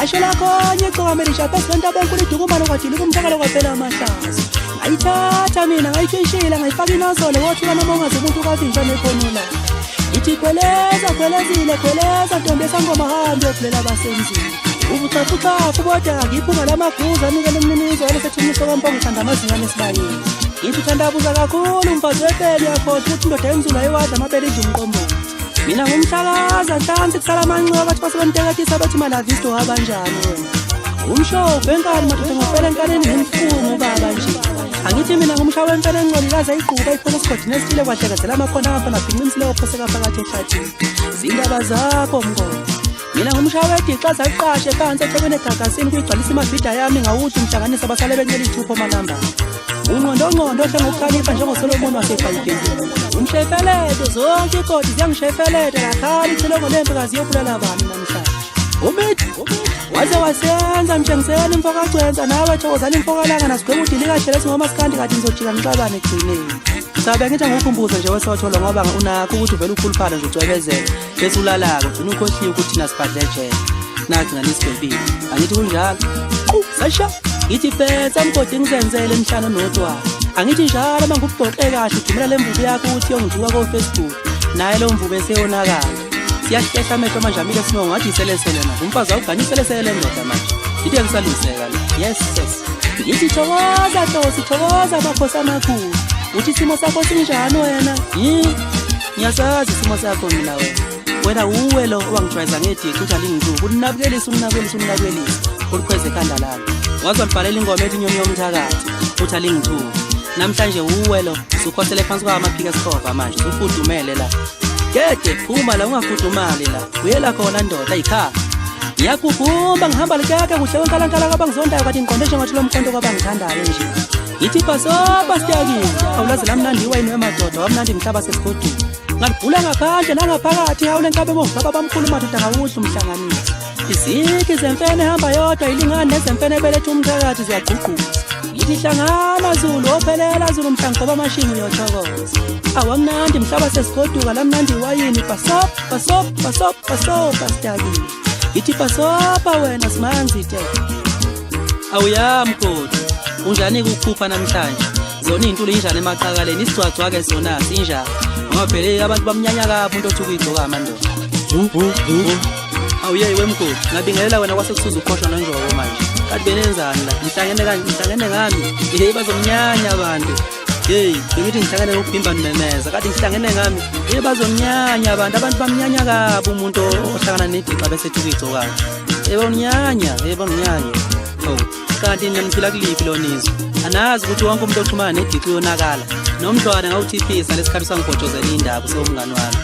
Lasho lakho nyicoma lisha pesenta benkulu dukumana kwathini kumthakala kwaphela amahlazo ayithatha mina ngayifishila ngayifaka inozolo wothula noma ungaze umuntu kavinjwa nefonula ithi khweleza ntombi esangoma hambe yophulela abasenzini ubucafucafu kodwa ngiphunga lamagruza anikele umninizo olesethumiso kampongo thanda amazingane esibayeni ithi uthandabuza kakhulu umfazi wepeli yakhohlwa ukuthi indoda enzulu ayiwadla amabele idla umqombothi mina ngumhlakaza hlansi kusala amanxiwa bathi basebentekethisa bathi malavisto wabanjani wena umshophu enkani madoda ngopela enkaneni ngimfumo baba nje angithi mina ngumshawe empela engcolikazi ayigquba iphona esigodini esithile kwahlekezela amakhona angafana abhinqinisile ophoseka phakathi ehlathini zindaba zakho mngoma mina ngumshawe edixa zayiqashe phansi ethekweni egagasini kuyigcwalisa imabhida yami ngawuthi umhlanganisa basale bencela ithupho manamba ungqondo ohle ngokukhalipha njengoSolomon wasebhayibhelini umshefeleto zonke ikodi ziyangishefeleta lakhali ithilongo lempikazi yobulala bami namhlanje umithi waze wasenza mtshengisela imfokagcwenza nawe thokozana imfokalanga nasigwebudili kahle lesingomasikhandi kade ngizojika ngixabane ekugcineni sabe ngithi ngukhumbuzo nje wesotholo ngoba unakho ukuthi uvele ukhuluphana nje ucwebezele bese ulalako ugcina ukhohliwe ukuthi nasibhadle ejele nathi nganisibhempile angithi kunjalo sasha ithi phetha mgodi ngizenzele emhlana nodwa angithi njalo mangubhoxe kahle udumela lemvubu yakho ukuthi yongijuka ko Facebook naye lo mvubu eseyonakala siyahlehla amehlo manje amile sinongo ngathi iselesele na umfazi awuganyisele ndoda manje ithi ngisaluseka la yes ithi thokoza makhosi amakhulu uthi isimo sakho sinjani wena ngiyasazi isimo sakho mina wena uwe lo owangijwayeza ngedici uthi alingijuka unabukelisa ulukhweze ekhanda lami wazambhalela ingoma ethi nyoni yomthakathi uthi alingijuka namhlanje uwe lo usukhosele phansi kwamaphika esikhova manje ufudumele la kede phuma la ungafudumali la uyela khona ndoda ayikhaya ngiyakubhumba ngihamba lekaka kuhle wenkalankala kwabangizondayo kade ngiqonde njengathi lo mkhonto kwabangithandayo nje ithi basoba siyakini awulazi lamnandi wayini wemadoda wamnandi mhlaba sesigodini ngalibhula ngaphandle nangaphakathi hawule nkabe bongaba bamkhulu madoda ngawuhle umhlanganisi iziki zemfene hamba yodwa ilingane nezemfene belethe umthakathi ziyagququza ithi hlangana Zulu ophelela Zulu mhlango ngoba amashingi uyothokoza awamnandi mhlaba sesigoduka lamnandi wayini basopa siyakini ithi basopa wena simanzi te awuyamkhulu unjani ukukhupha namhlanje zona izinto linjani emaqakaleni isicwacwa ke zona sinjani ngoba phela abantu bamnyanya kabi umuntu othi ukuyigcoka amandoda awuyeyi wemkhulu ngabingelela wena kwasekusuza ukhoshwa nonjobo manje kade benenzani la ngihlangene ngami bazomnyanya abantu bengithi ngihlangene ngokubhimba nemeza kade ngihlangene ngami bazomnyanya abantu bamnyanya kabi umuntu ohlangana nedixa bese ethi ukuyigcoka bamnyanya kanti naniphila kuliphi lo nizo anazi ukuthi wonke umuntu oxhumana nedixa uyonakala nomntwana ngawuthiphisa lesikhathi sangibhotshozela indaba sewumngani wami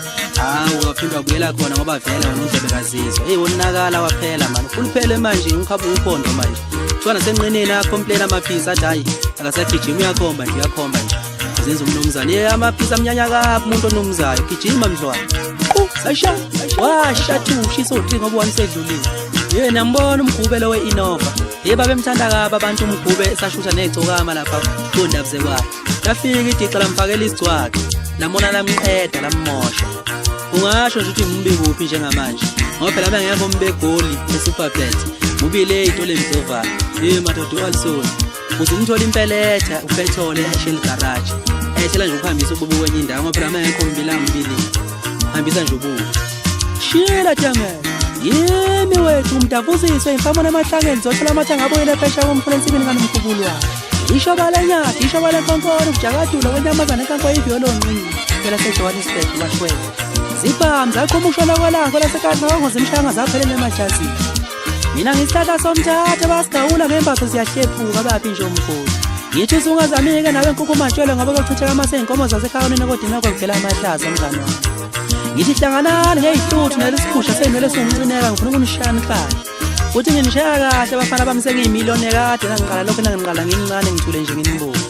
waphindwa buyela khona ngoba vele wena undlebe kazizwa wonakala waphela manje uliphele manje ngikhapha uphondo manje kuthiwa senqineni acomplain amaphisa athi hayi akasagijima uyakhomba nje zenza umnumzane amaphisa amnyanya kabi umuntu onomzayo gijima mdlwana sasha ushisa uthinga ngoba wanisedlulile yena mbona umgubelo weInnova babemthanda kabi abantu umgube esashutha nezicokama lapha kondabuze kwakhe lafika idixa lamfakela isigcwaqo lamona lamqeda lammosha ungasho nje ukuthi ngimbi kuphi njengamanje ngoba phela bengekho mbegoli eSuperbet mubile izitolo emzova madoda alisoni uze umthola impeletha uphethole eShell garage ethela nje ukuhambisa ububu wenye indawo ngoba phela bengekho mbili hambisa nje ububu shila jamani yimi wethu umdavuziswe imfamo namahlangeni zothola amathanga aboyela phesha komfrensini kaNomkhubulu wakhe isho balenyathi isho balenkonkolo kujakadula kwenyamazana enkanko ivyolonqini phela seJohannesburg washwela zibham zakhoma ushona kwalanga lasekadla ngozimshanga zaphelele emajazini mina ngisithatha somthatha basigawula ngembatho ziyahlephuka baphi nje umkhulu ngithi usungazamike nawe enkukumatshwele ngoba kuchitheka amasenkomo zasekhawonini kodina kwavela amahlaza umngane wami ngithi hlanganani ngeyihluthu nelesikhusha senele singcineka ngifuna ukunishana kahle uthi nginishaya kahle abafana bami sengiyimiliyoni kade nangiqala lokho nangiqala ngincane ngithule nje nginimbuka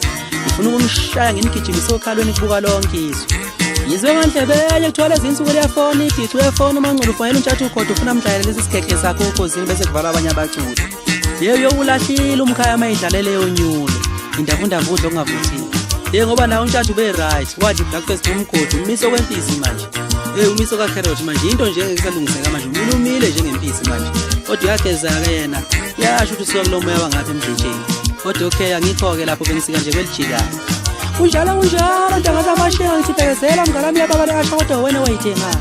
ngifuna ukungishaya nginigijimisa okhalweni kubuka lonke izwe. Yizwe ngandlebeye kuthiwa lezi insuku liyafona idithi uyafona uMaNculu ufonela uNtshathu uGodo ufuna umdlalela lesi sigege sakho ukhosini bese kuvala abanye abaculi. Yeyo yokulahlile umkhaya mayidlalele yonyule indavundavudla okungavuthiwe. Ngoba nawo uNtshathu be right wathi breakfast umgodi umiso kwempisi manje. Umiso ka carrot manje into nje engekusalungiseka manje umile njengempisi manje. Kodwa yageza ke yena yasho ukuthi usuka kulo moya wangapha emdletsheni. Kodwa okay angikho-ke lapho bengisika nje kwelijikayo. Kunjalo ntanga zamashiya ngithibhekezela mngalami yababale asho kodwa wena wayithenganga.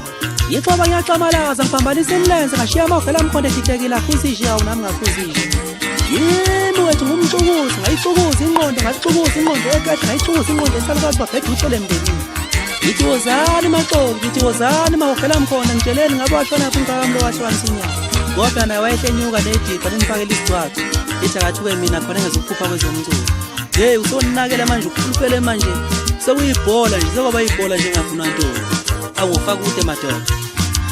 Yixoba ngiyacamalaza ngiphambanisa imilenze ngashiya amavela amkhonde editekile akhuzishe awu nami ngakhuzishe. Yimi wethu ngumcukuzi ngayicukuza ingqondo ngayicukuza ingqondo ekade ngayicukuza ingqondo esalukazi babhede uthole emndenini. Ngithi wozani maxoki ngithi wozani mawuvela mkhona ngitsheleni ngabe washona phi umkami lo wahlukanisa inyama. Kodwa naye wayehlenyuka nediqa ningifakela isigcwagcwa ithi akathuke mina khona engezukuphupha kwezomculo. Usoninakela manje ukuhlupele manje sekuyibhola nje sekwaba yibhola nje ngafuna ntombi. Awufaka kude madoda.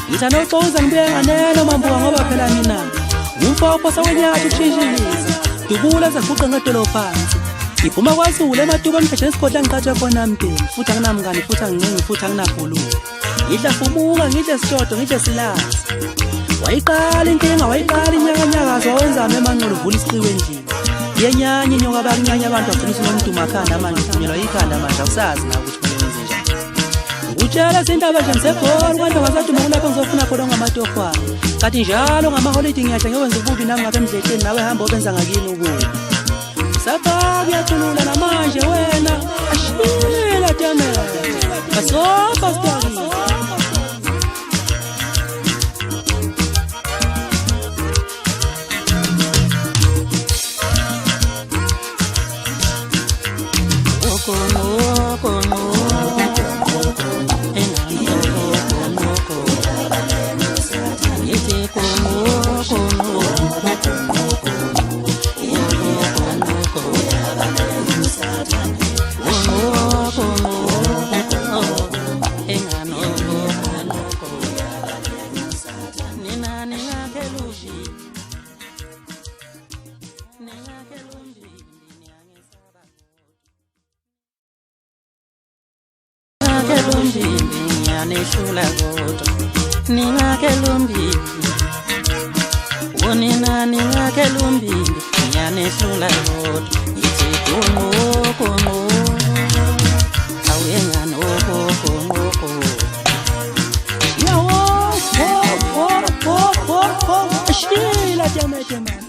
Ngithanda uxoza ngibuye nganeno mambuka ngoba phela mina umfopho sawenyakhe ushishilisa. Dubula zaguqa ngadolo phansi. Iphuma kwaSule eMatuba ngiphethe isikhodla ngiqhathwe khona mdeni futhi anginamngani futhi angincengi futhi anginabhuluko. Ngidla fumuka ngidle sijodo ngidle silazi. Wayiqala inkinga wayiqala inyakanyakazo wenzama eMaNculu uvula isiqiwe endlini. Yenyanya inyoka bakunyanya abantu bagcina usinomduma khanda manje uthunyelwa ikhanda manje awusazi na ukuthi kumele wenze njani. Ngutshela sindaba nje ngisegoli kwanto ngasaduma kulapho ngizofuna khona ngamatofana. Kanti njalo ngamaholide ngiyadla ngiyowenza ububi nami ngapha emdletsheni nawe hamba obenza ngakini ububi. Sapa kuyakhulula namanje wena ashila temela. Kasofa story. Nishula goto ningake lumbi wonina ningake lumbi nishula goto iti kono awenga no yawo shila jamete man